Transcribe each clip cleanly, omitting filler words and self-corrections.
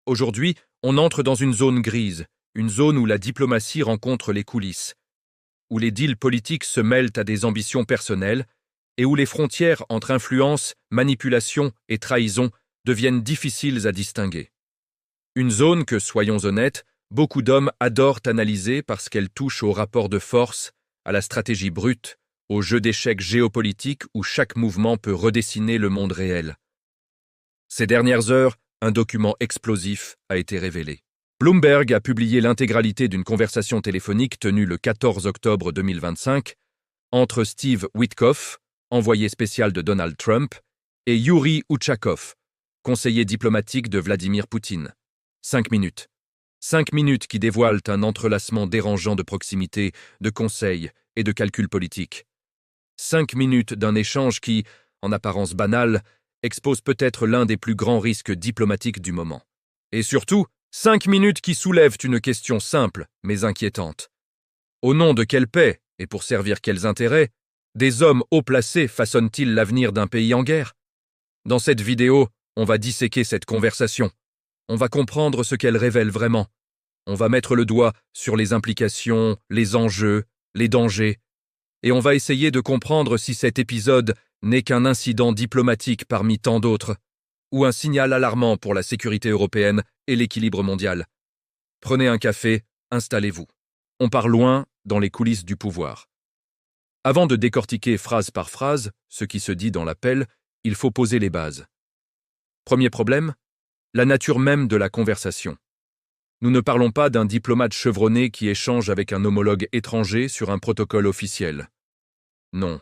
Aujourd'hui, on entre dans une zone grise, une zone où la diplomatie rencontre les coulisses, où les deals politiques se mêlent à des ambitions personnelles et où les frontières entre influence, manipulation et trahison deviennent difficiles à distinguer. Une zone que, soyons honnêtes, beaucoup d'hommes adorent analyser parce qu'elle touche au rapport de force, à la stratégie brute, au jeu d'échecs géopolitique où chaque mouvement peut redessiner le monde réel. Ces dernières heures, un document explosif a été révélé. Bloomberg a publié l'intégralité d'une conversation téléphonique tenue le 14 octobre 2025 entre Steve Witkoff, envoyé spécial de Donald Trump, et Yuri Ushakov, conseiller diplomatique de Vladimir Poutine. 5 minutes. 5 minutes qui dévoilent un entrelacement dérangeant de proximité, de conseils et de calculs politiques. 5 minutes d'un échange qui, en apparence banal, expose peut-être l'un des plus grands risques diplomatiques du moment. Et surtout, 5 minutes qui soulèvent une question simple, mais inquiétante. Au nom de quelle paix, et pour servir quels intérêts, des hommes haut placés façonnent-ils l'avenir d'un pays en guerre? Dans cette vidéo, on va disséquer cette conversation. On va comprendre ce qu'elle révèle vraiment. On va mettre le doigt sur les implications, les enjeux, les dangers, et on va essayer de comprendre si cet épisode n'est qu'un incident diplomatique parmi tant d'autres, ou un signal alarmant pour la sécurité européenne et l'équilibre mondial. Prenez un café, installez-vous. On part loin dans les coulisses du pouvoir. Avant de décortiquer phrase par phrase ce qui se dit dans l'appel, il faut poser les bases. Premier problème, la nature même de la conversation. Nous ne parlons pas d'un diplomate chevronné qui échange avec un homologue étranger sur un protocole officiel. Non.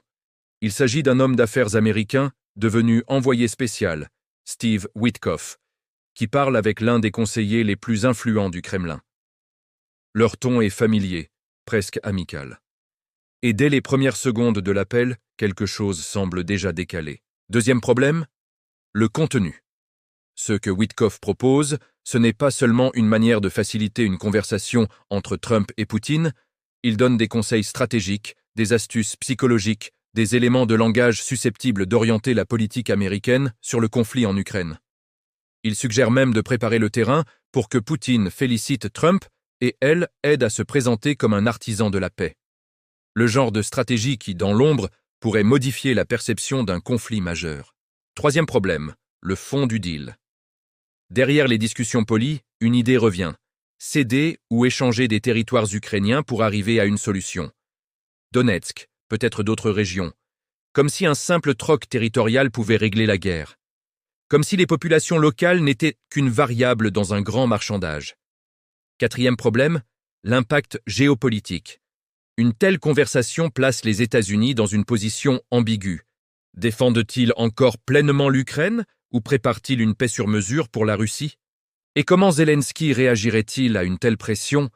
Il s'agit d'un homme d'affaires américain devenu envoyé spécial, Steve Witkoff, qui parle avec l'un des conseillers les plus influents du Kremlin. Leur ton est familier, presque amical. Et dès les premières secondes de l'appel, quelque chose semble déjà décalé. Deuxième problème, le contenu. Ce que Witkoff propose, ce n'est pas seulement une manière de faciliter une conversation entre Trump et Poutine, il donne des conseils stratégiques, des astuces psychologiques, des éléments de langage susceptibles d'orienter la politique américaine sur le conflit en Ukraine. Il suggère même de préparer le terrain pour que Poutine félicite Trump et elle aide à se présenter comme un artisan de la paix. Le genre de stratégie qui, dans l'ombre, pourrait modifier la perception d'un conflit majeur. Troisième problème, le fond du deal. Derrière les discussions polies, une idée revient. Céder ou échanger des territoires ukrainiens pour arriver à une solution. Donetsk, peut-être d'autres régions. Comme si un simple troc territorial pouvait régler la guerre. Comme si les populations locales n'étaient qu'une variable dans un grand marchandage. Quatrième problème, l'impact géopolitique. Une telle conversation place les États-Unis dans une position ambiguë. Défendent-ils encore pleinement l'Ukraine ou prépare-t-il une paix sur mesure pour la Russie? Et comment Zelensky réagirait-il à une telle pression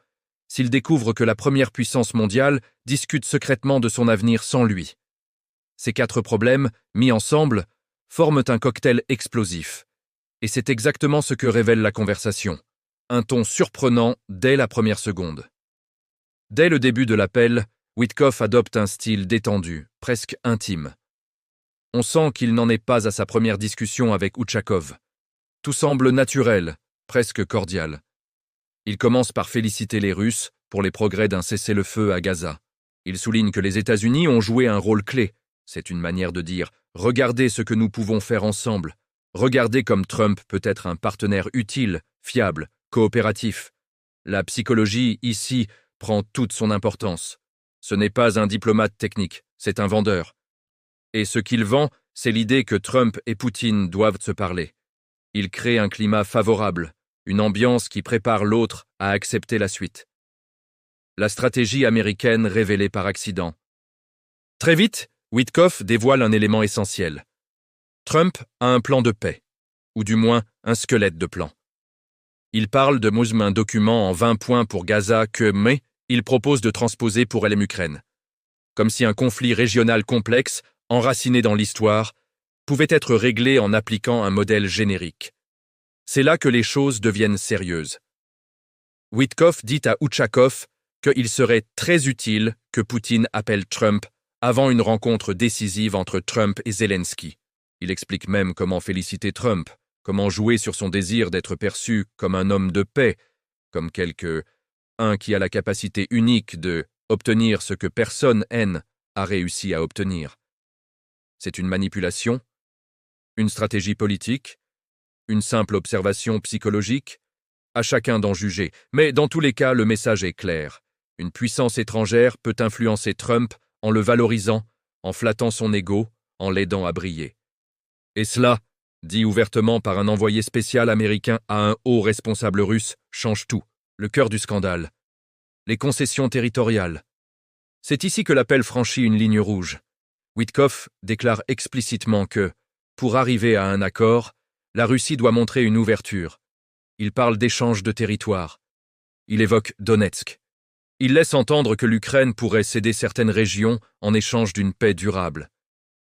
s'il découvre que la première puissance mondiale discute secrètement de son avenir sans lui? Ces 4 problèmes, mis ensemble, forment un cocktail explosif. Et c'est exactement ce que révèle la conversation. Un ton surprenant dès la première seconde. Dès le début de l'appel, Witkoff adopte un style détendu, presque intime. On sent qu'il n'en est pas à sa première discussion avec Ushakov. Tout semble naturel, presque cordial. Il commence par féliciter les Russes pour les progrès d'un cessez-le-feu à Gaza. Il souligne que les États-Unis ont joué un rôle clé. C'est une manière de dire « Regardez ce que nous pouvons faire ensemble. Regardez comme Trump peut être un partenaire utile, fiable, coopératif. » La psychologie, ici, prend toute son importance. Ce n'est pas un diplomate technique, c'est un vendeur. Et ce qu'il vend, c'est l'idée que Trump et Poutine doivent se parler. Il crée un climat favorable, une ambiance qui prépare l'autre à accepter la suite. La stratégie américaine révélée par accident. Très vite, Witkoff dévoile un élément essentiel. Trump a un plan de paix, ou du moins un squelette de plan. Il parle de un document en 20 points pour Gaza mais il propose de transposer pour l'Ukraine. Comme si un conflit régional complexe, enraciné dans l'histoire, pouvait être réglé en appliquant un modèle générique. C'est là que les choses deviennent sérieuses. Witkoff dit à Ushakov qu'il serait très utile que Poutine appelle Trump avant une rencontre décisive entre Trump et Zelensky. Il explique même comment féliciter Trump, Comment jouer sur son désir d'être perçu comme un homme de paix, comme un qui a la capacité unique de obtenir ce que personne a réussi à obtenir. C'est une manipulation, une stratégie politique, une simple observation psychologique, à chacun d'en juger. Mais dans tous les cas, le message est clair. Une puissance étrangère peut influencer Trump en le valorisant, en flattant son ego, en l'aidant à briller. Et cela, dit ouvertement par un envoyé spécial américain à un haut responsable russe, change tout. Le cœur du scandale. Les concessions territoriales. C'est ici que l'appel franchit une ligne rouge. Witkoff déclare explicitement que, pour arriver à un accord, la Russie doit montrer une ouverture. Il parle d'échange de territoire. Il évoque Donetsk. Il laisse entendre que l'Ukraine pourrait céder certaines régions en échange d'une paix durable.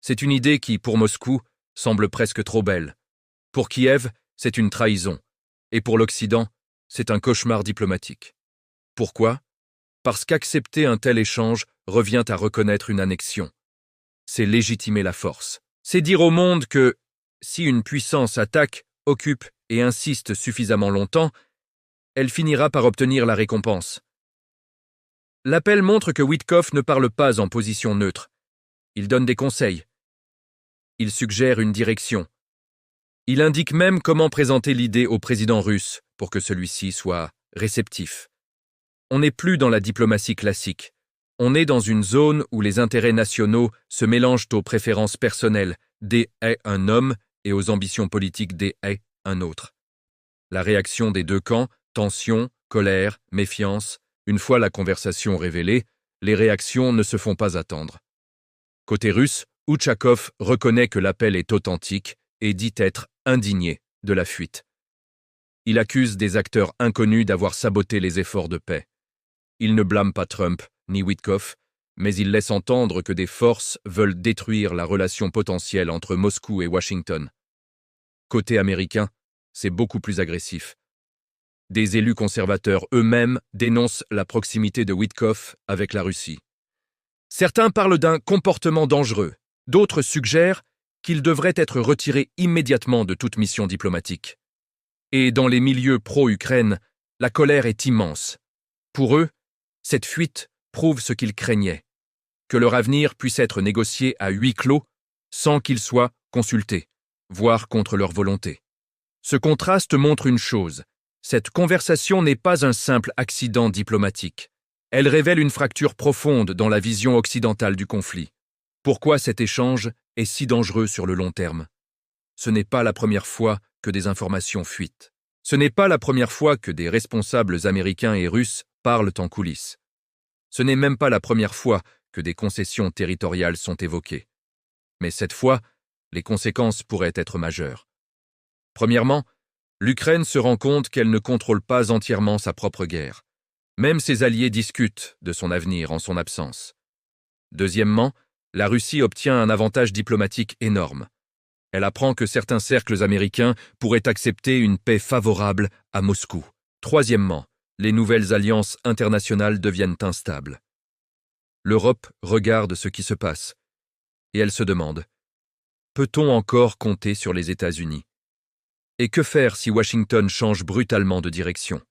C'est une idée qui, pour Moscou, semble presque trop belle. Pour Kiev, c'est une trahison. Et pour l'Occident, c'est un cauchemar diplomatique. Pourquoi ? Parce qu'accepter un tel échange revient à reconnaître une annexion. C'est légitimer la force. C'est dire au monde que, si une puissance attaque, occupe et insiste suffisamment longtemps, elle finira par obtenir la récompense. L'appel montre que Witkoff ne parle pas en position neutre. Il donne des conseils. Il suggère une direction. Il indique même comment présenter l'idée au président russe pour que celui-ci soit réceptif. On n'est plus dans la diplomatie classique. On est dans une zone où les intérêts nationaux se mélangent aux préférences personnelles des un homme et aux ambitions politiques des un autre. La réaction des deux camps, tension, colère, méfiance, une fois la conversation révélée, les réactions ne se font pas attendre. Côté russe, Outchakov reconnaît que l'appel est authentique et dit être indigné de la fuite. Il accuse des acteurs inconnus d'avoir saboté les efforts de paix. Il ne blâme pas Trump ni Witkoff, mais il laisse entendre que des forces veulent détruire la relation potentielle entre Moscou et Washington. Côté américain, c'est beaucoup plus agressif. Des élus conservateurs eux-mêmes dénoncent la proximité de Witkoff avec la Russie. Certains parlent d'un comportement dangereux, d'autres suggèrent qu'il devrait être retiré immédiatement de toute mission diplomatique. Et dans les milieux pro-Ukraine, la colère est immense. Pour eux, cette fuite prouve ce qu'ils craignaient, que leur avenir puisse être négocié à huis clos sans qu'ils soient consultés, voire contre leur volonté. Ce contraste montre une chose, cette conversation n'est pas un simple accident diplomatique. Elle révèle une fracture profonde dans la vision occidentale du conflit. Pourquoi cet échange est si dangereux sur le long terme ? Ce n'est pas la première fois que des informations fuitent. Ce n'est pas la première fois que des responsables américains et russes parlent en coulisses. Ce n'est même pas la première fois que des concessions territoriales sont évoquées. Mais cette fois, les conséquences pourraient être majeures. Premièrement, l'Ukraine se rend compte qu'elle ne contrôle pas entièrement sa propre guerre. Même ses alliés discutent de son avenir en son absence. Deuxièmement, la Russie obtient un avantage diplomatique énorme. Elle apprend que certains cercles américains pourraient accepter une paix favorable à Moscou. Troisièmement, les nouvelles alliances internationales deviennent instables. L'Europe regarde ce qui se passe, et elle se demande, peut-on encore compter sur les États-Unis ? Et que faire si Washington change brutalement de direction ?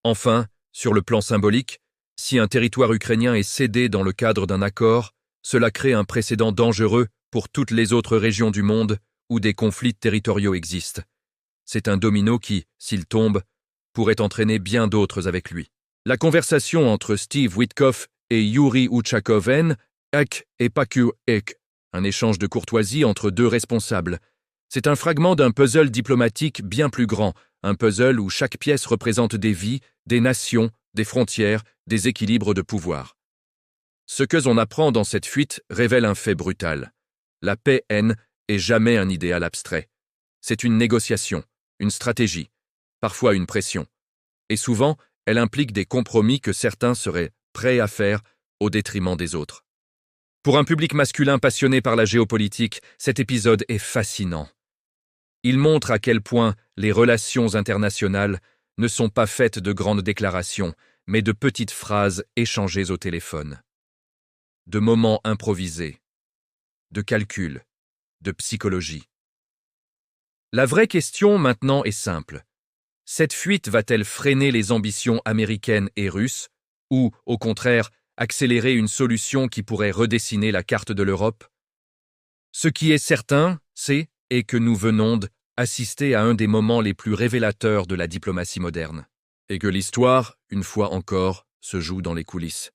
Enfin, sur le plan symbolique, si un territoire ukrainien est cédé dans le cadre d'un accord, cela crée un précédent dangereux pour toutes les autres régions du monde où des conflits territoriaux existent. C'est un domino qui, s'il tombe, pourrait entraîner bien d'autres avec lui. La conversation entre Steve Witkoff et Yuri Outchakov et Paku un échange de courtoisie entre deux responsables. C'est un fragment d'un puzzle diplomatique bien plus grand, un puzzle où chaque pièce représente des vies, des nations, des frontières, des équilibres de pouvoir. Ce que l'on apprend dans cette fuite révèle un fait brutal. La paix-haine est jamais un idéal abstrait. C'est une négociation, une stratégie, parfois une pression. Et souvent, elle implique des compromis que certains seraient prêts à faire au détriment des autres. Pour un public masculin passionné par la géopolitique, cet épisode est fascinant. Il montre à quel point les relations internationales ne sont pas faites de grandes déclarations, mais de petites phrases échangées au téléphone. De moments improvisés, de calculs, de psychologie. La vraie question maintenant est simple. Cette fuite va-t-elle freiner les ambitions américaines et russes, ou, au contraire, accélérer une solution qui pourrait redessiner la carte de l'Europe? Ce qui est certain, c'est que nous venons d'assister à un des moments les plus révélateurs de la diplomatie moderne, et que l'histoire, une fois encore, se joue dans les coulisses.